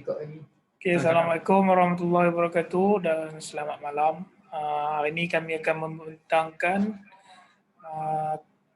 topik ini. Okay, Assalamualaikum warahmatullahi wabarakatuh dan selamat malam. Hari ini kami akan membentangkan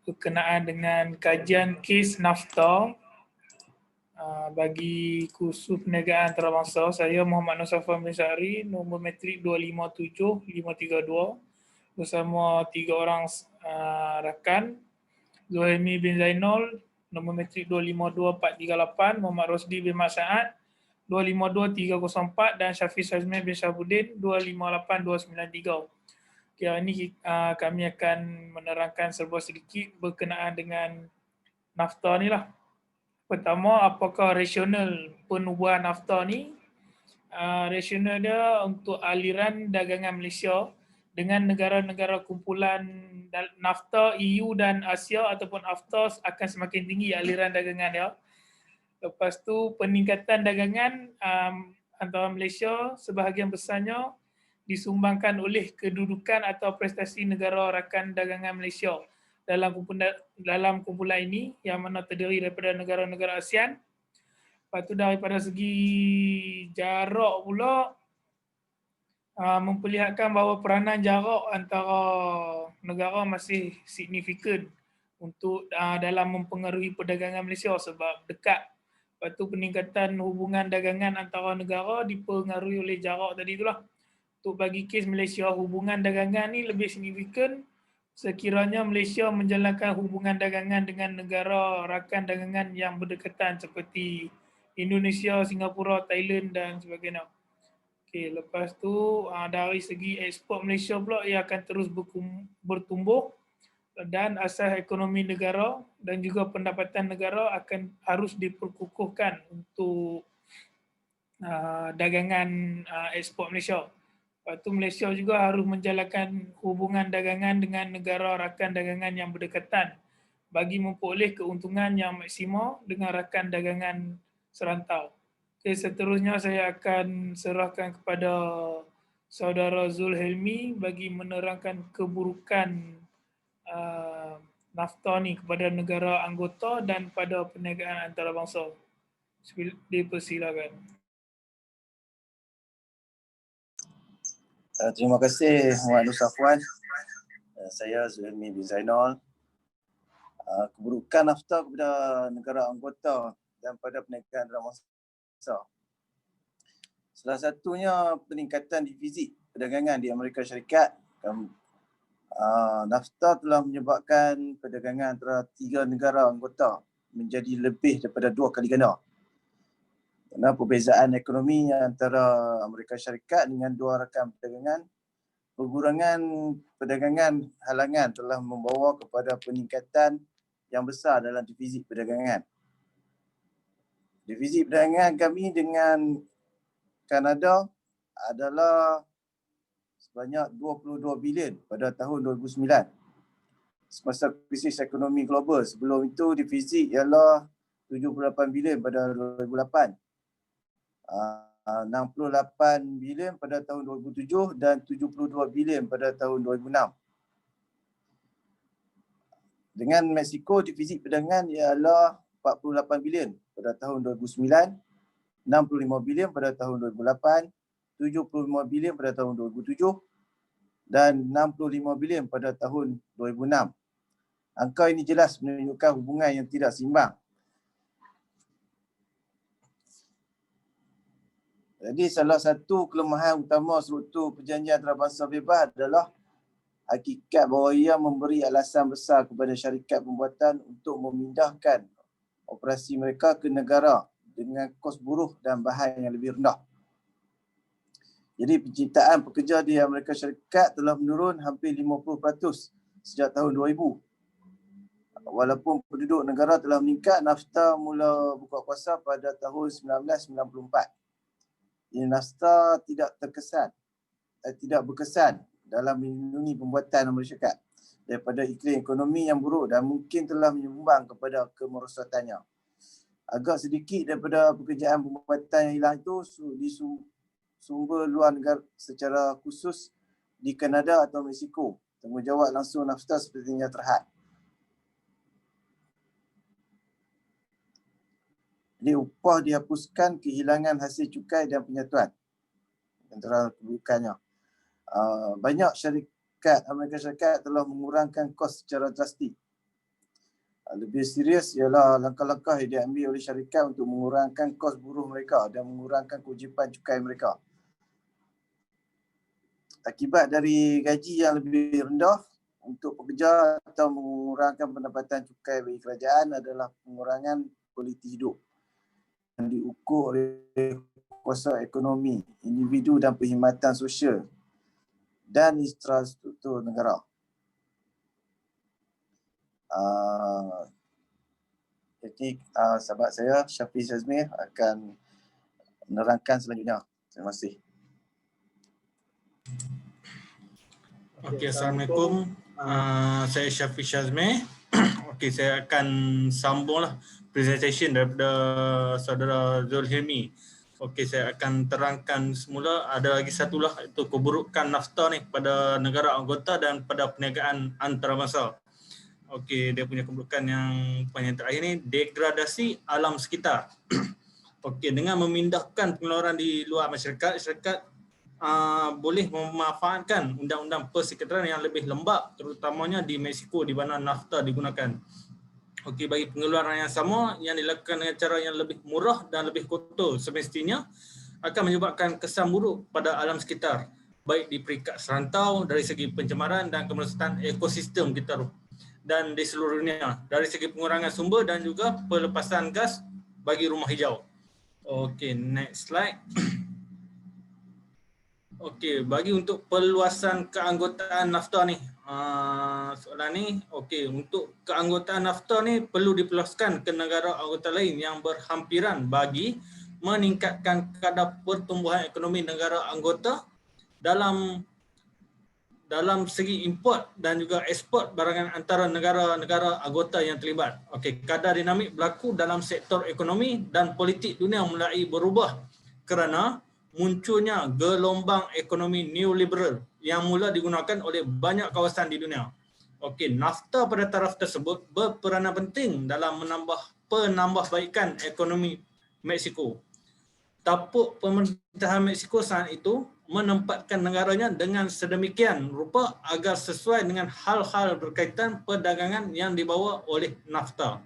berkenaan dengan kajian kes NAFTA bagi kursus perniagaan antarabangsa. Saya Muhammad Nosafan bin Sari, nombor matrik 257532 bersama 3 orang rakan. Zuhaimi bin Zainal, nombor matrik 252438, Muhammad Rosdi bin Mat Saad 252304 dan Syafiq Azmi bin Syabuddin 258293. Okay, hari ini kami akan menerangkan serba sedikit berkenaan dengan NAFTA ni lah. Pertama, apakah rasional penubuhan NAFTA ni? Rasional dia untuk aliran dagangan Malaysia dengan negara-negara kumpulan NAFTA, EU dan Asia ataupun AFTA akan semakin tinggi aliran dagangan dia. Lepas tu peningkatan dagangan antara Malaysia sebahagian besarnya disumbangkan oleh kedudukan atau prestasi negara rakan dagangan Malaysia dalam kumpulan ini yang mana terdiri daripada negara-negara ASEAN. Lepas tu daripada segi jarak pula memperlihatkan bahawa peranan jarak antara negara masih signifikan untuk dalam mempengaruhi perdagangan Malaysia sebab dekat. Lepas tu peningkatan hubungan dagangan antara negara dipengaruhi oleh jarak tadi itulah. Untuk bagi kes Malaysia, hubungan dagangan ni lebih signifikan sekiranya Malaysia menjalankan hubungan dagangan dengan negara rakan dagangan yang berdekatan seperti Indonesia, Singapura, Thailand dan sebagainya. Okay, lepas tu dari segi ekspor Malaysia pula ia akan terus bertumbuh dan asas ekonomi negara dan juga pendapatan negara akan harus diperkukuhkan untuk dagangan ekspor Malaysia. Lepas tu Malaysia juga harus menjalankan hubungan dagangan dengan negara rakan dagangan yang berdekatan bagi memperoleh keuntungan yang maksimal dengan rakan dagangan serantau. Okay, seterusnya saya akan serahkan kepada saudara Zulhelmi bagi menerangkan keburukan NAFTA ni kepada negara anggota dan pada perniagaan antarabangsa. Dipersilakan. Terima kasih Muhammad Nosafwan. Saya Zulhelmi bin Zainal. Keburukan NAFTA kepada negara anggota dan pada perniagaan antarabangsa. Salah satunya peningkatan defisit perdagangan di Amerika Syarikat. NAFTA telah menyebabkan perdagangan antara 3 negara anggota menjadi lebih daripada 2 kali ganda. Kerana perbezaan ekonomi antara Amerika Syarikat dengan 2 rakan perdagangan, pengurangan perdagangan halangan telah membawa kepada peningkatan yang besar dalam defisit perdagangan. Defisit perdagangan kami dengan Kanada adalah sebanyak 22 bilion pada tahun 2009. Semasa krisis ekonomi global. Sebelum itu defisit ialah 78 bilion pada 2008. 68 bilion pada tahun 2007 dan 72 bilion pada tahun 2006. Dengan Mexico, defisit perdagangan ialah 48 bilion pada tahun 2009, 65 bilion pada tahun 2008, 75 bilion pada tahun 2007 dan 65 bilion pada tahun 2006. Angka ini jelas menunjukkan hubungan yang tidak seimbang. Jadi salah satu kelemahan utama struktur perjanjian antarabangsa bebas adalah hakikat bahawa ia memberi alasan besar kepada syarikat pembuatan untuk memindahkan operasi mereka ke negara dengan kos buruh dan bahan yang lebih rendah. Jadi penciptaan pekerja di Amerika Syarikat telah menurun hampir 50% sejak tahun 2000. Walaupun penduduk negara telah meningkat, NAFTA mula buka kuasa pada tahun 1994. Ini NAFTA tidak berkesan dalam melindungi pembuatan Amerika Syarikat daripada iklim ekonomi yang buruk dan mungkin telah menyumbang kepada kemerosatannya. Agak sedikit daripada pekerjaan pembuatan yang hilang itu di sumber luar negara secara khusus di Kanada atau Mexico. Tanggungjawab langsung NAFTA sepertinya terhad. Jadi upah dihapuskan, kehilangan hasil cukai dan penyatuan. Antara keburukannya. Banyak syarikat Amerika Syarikat telah mengurangkan kos secara drastik. Lebih serius ialah langkah-langkah yang diambil oleh syarikat untuk mengurangkan kos buruh mereka dan mengurangkan kewajipan cukai mereka. Akibat dari gaji yang lebih rendah untuk pekerja atau mengurangkan pendapatan cukai bagi kerajaan adalah pengurangan kualiti hidup yang diukur oleh kuasa ekonomi, individu dan perkhidmatan sosial dan infrastruktur negara. Jadi sahabat saya Syafiq Shazmi akan menerangkan selanjutnya. Terima kasih. Okey, Assalamualaikum. Saya Syafiq Shazmi. Okey, saya akan sambunglah presentation daripada saudara Zulhilmi. Okey, saya akan terangkan semula. Ada lagi satulah, itu keburukan NAFTA ni pada negara anggota dan pada perniagaan antarabangsa. Okey, dia punya keburukan yang paling terakhir ni, degradasi alam sekitar. Okey, dengan memindahkan pengeluaran di luar masyarakat, syarikat boleh memanfaatkan undang-undang persekitaran yang lebih lembap, terutamanya di Mexico di mana NAFTA digunakan. Okey, bagi pengeluaran yang sama yang dilakukan dengan cara yang lebih murah dan lebih kotor, semestinya akan menyebabkan kesan buruk pada alam sekitar, baik di peringkat serantau dari segi pencemaran dan kemerosotan ekosistem kita dan di seluruh dunia, dari segi pengurangan sumber dan juga pelepasan gas bagi rumah hijau. Okey, next slide. Okey, bagi untuk perluasan keanggotaan NAFTA ni, soalan ni, okey, untuk keanggotaan NAFTA ni perlu diperluaskan ke negara anggota lain yang berhampiran bagi meningkatkan kadar pertumbuhan ekonomi negara anggota dalam segi import dan juga ekspor barangan antara negara-negara anggota yang terlibat. Okey, kadar dinamik berlaku dalam sektor ekonomi dan politik dunia mulai berubah kerana munculnya gelombang ekonomi neoliberal yang mula digunakan oleh banyak kawasan di dunia. Okey, NAFTA pada taraf tersebut berperanan penting dalam penambahbaikan ekonomi Mexico. Tapuk pemerintahan Mexico saat itu menempatkan negaranya dengan sedemikian rupa agar sesuai dengan hal-hal berkaitan perdagangan yang dibawa oleh NAFTA.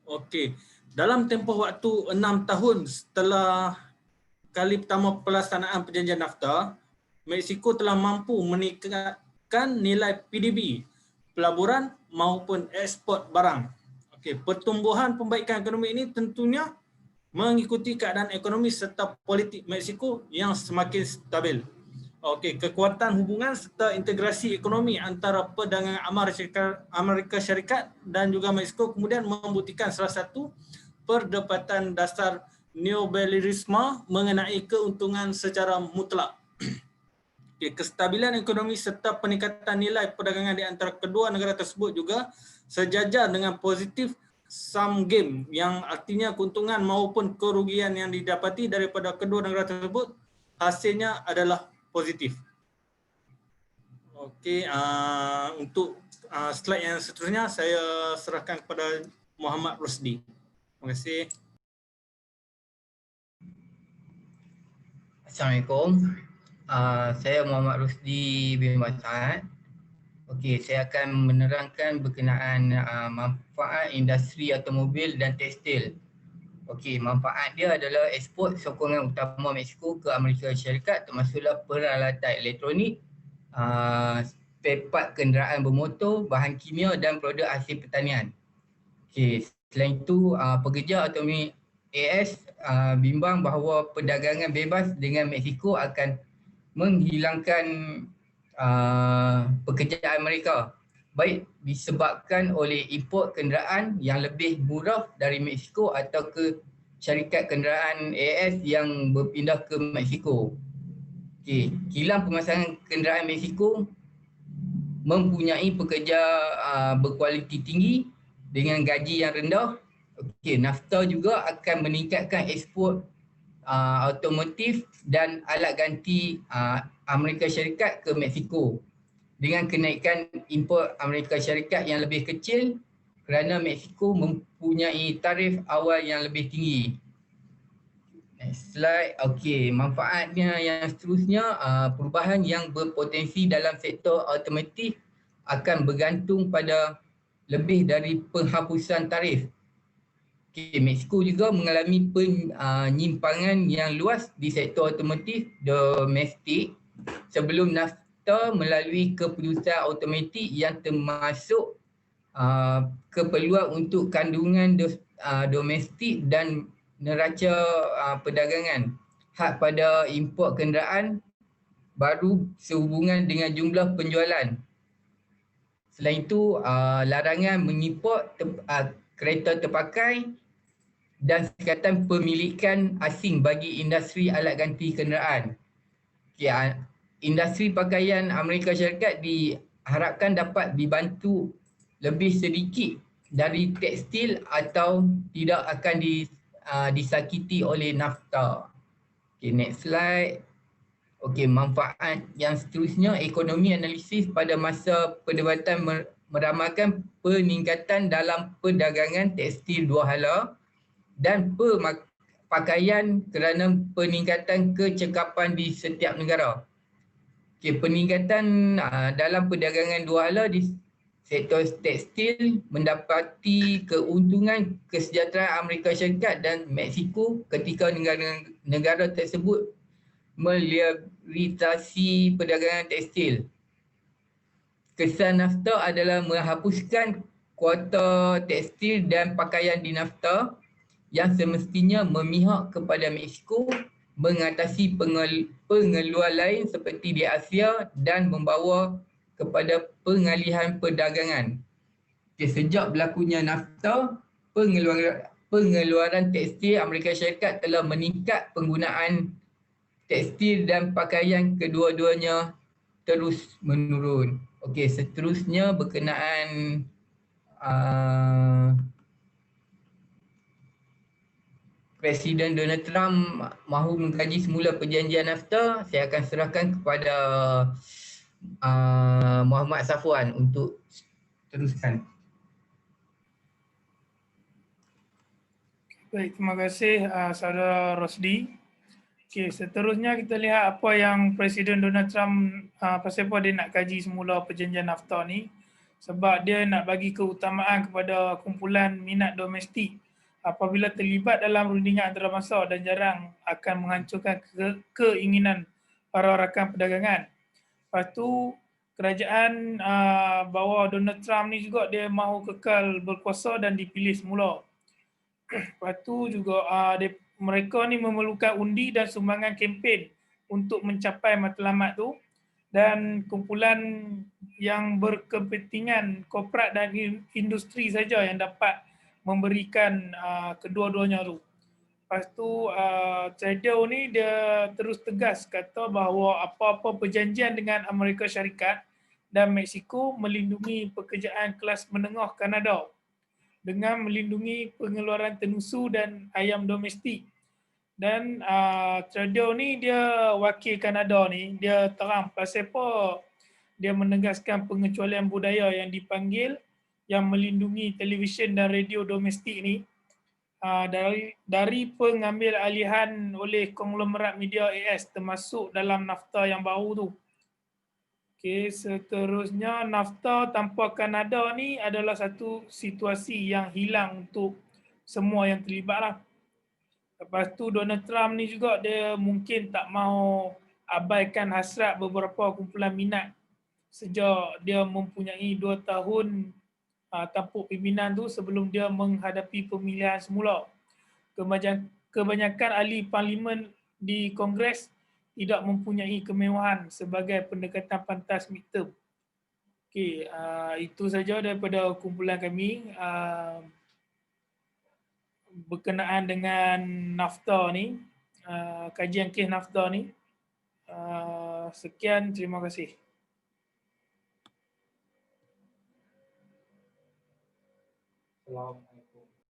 Okey, dalam tempoh waktu 6 tahun setelah kali pertama pelaksanaan perjanjian NAFTA, Mexico telah mampu meningkatkan nilai PDB, pelaburan maupun ekspor barang. Okey, pertumbuhan pembaikan ekonomi ini tentunya mengikuti keadaan ekonomi serta politik Mexico yang semakin stabil. Okey, kekuatan hubungan serta integrasi ekonomi antara perdagangan Amerika Syarikat dan juga Mexico kemudian membuktikan salah satu perdebatan dasar neoliberalisme mengenai keuntungan secara mutlak. Okay, kestabilan ekonomi serta peningkatan nilai perdagangan di antara kedua negara tersebut juga sejajar dengan positif sum game, yang artinya keuntungan maupun kerugian yang didapati daripada kedua negara tersebut hasilnya adalah positif. Okey, untuk slide yang seterusnya saya serahkan kepada Muhammad Rusdi. Terima kasih. Assalamualaikum. Saya Muhammad Rusdi bin Mas'ad. Okey, saya akan menerangkan berkenaan manfaat industri automobil dan tekstil. Okey, manfaat dia adalah ekspor sokongan utama Mexico ke Amerika Syarikat termasuklah peralatan elektronik, spare part kenderaan bermotor, bahan kimia dan produk hasil pertanian. Okey, selain itu pekerja automobil AS bimbang bahawa perdagangan bebas dengan Mexico akan menghilangkan pekerjaan mereka, baik disebabkan oleh import kenderaan yang lebih murah dari Mexico atau ke syarikat kenderaan AS yang berpindah ke Mexico. Okay. Kilang pemasangan kenderaan Mexico mempunyai pekerja berkualiti tinggi dengan gaji yang rendah. Okay. NAFTA juga akan meningkatkan ekspor automotif dan alat ganti Amerika Syarikat ke Mexico. Dengan kenaikan import Amerika Syarikat yang lebih kecil, kerana Mexico mempunyai tarif awal yang lebih tinggi. Next slide. Okey, manfaatnya yang seterusnya, perubahan yang berpotensi dalam sektor automotif akan bergantung pada lebih dari penghapusan tarif. Okay, Mexico juga mengalami penyimpangan yang luas di sektor automotif domestik sebelum NAFTA melalui keputusan automatik yang termasuk keperluan untuk kandungan domestik dan neraca perdagangan, hak pada import kenderaan baru sehubungan dengan jumlah penjualan. Selain itu, larangan mengimport kereta terpakai dan sekatan pemilikan asing bagi industri alat ganti kenderaan. Okay, industri pakaian Amerika Syarikat diharapkan dapat dibantu lebih sedikit dari tekstil atau tidak akan disakiti oleh NAFTA. Okay, next slide. Okey, manfaat yang seterusnya, ekonomi analisis pada masa perdebatan meramalkan peningkatan dalam perdagangan tekstil dua hala dan pakaian kerana peningkatan kecekapan di setiap negara. Okey, peningkatan dalam perdagangan dua hala di sektor tekstil mendapati keuntungan kesejahteraan Amerika Syarikat dan Mexico ketika negara tersebut meliberisasi perdagangan tekstil. Kesan NAFTA adalah menghapuskan kuota tekstil dan pakaian di NAFTA yang semestinya memihak kepada Mexico mengatasi pengeluar lain seperti di Asia dan membawa kepada pengalihan perdagangan. Sejak berlakunya NAFTA, pengeluaran tekstil Amerika Syarikat telah meningkat, penggunaan tekstil dan pakaian kedua-duanya terus menurun. Okey, seterusnya berkenaan Presiden Donald Trump mahu mengkaji semula perjanjian NAFTA. Saya akan serahkan kepada Muhammad Safwan untuk teruskan. Baik, terima kasih Saudara Rosdi. Okey, seterusnya kita lihat apa yang Presiden Donald Trump pasal apa dia nak kaji semula perjanjian NAFTA ni, sebab dia nak bagi keutamaan kepada kumpulan minat domestik apabila terlibat dalam rundingan antarabangsa dan jarang akan menghancurkan keinginan para rakan perdagangan. Lepas tu kerajaan bahawa Donald Trump ni juga dia mahu kekal berkuasa dan dipilih semula. Lepas tu juga mereka ni memerlukan undi dan sumbangan kempen untuk mencapai matlamat tu, dan kumpulan yang berkepentingan korporat dan industri saja yang dapat memberikan kedua-duanya tu. Lepas tu Trudeau ni dia terus tegas kata bahawa apa-apa perjanjian dengan Amerika Syarikat dan Mexico melindungi pekerjaan kelas menengah Kanada dengan melindungi pengeluaran tenusu dan ayam domestik. Dan Trudeau ni dia wakil Kanada ni, dia terang pasal apa dia menegaskan pengecualian budaya yang dipanggil yang melindungi televisyen dan radio domestik ni dari pengambil alihan oleh konglomerat media AS termasuk dalam NAFTA yang baru tu. Okey, seterusnya NAFTA tanpa Kanada ni adalah satu situasi yang hilang untuk semua yang terlibat lah. Lepas tu Donald Trump ni juga dia mungkin tak mahu abaikan hasrat beberapa kumpulan minat sejak dia mempunyai 2 tahun tampuk pimpinan tu sebelum dia menghadapi pemilihan semula. Kebanyakan ahli parlimen di Kongres tidak mempunyai kemewahan sebagai pendekatan pantas midterm. Okey, itu saja daripada kumpulan kami berkenaan dengan NAFTA ni, kajian kes NAFTA ni. Sekian, terima kasih. Assalamualaikum.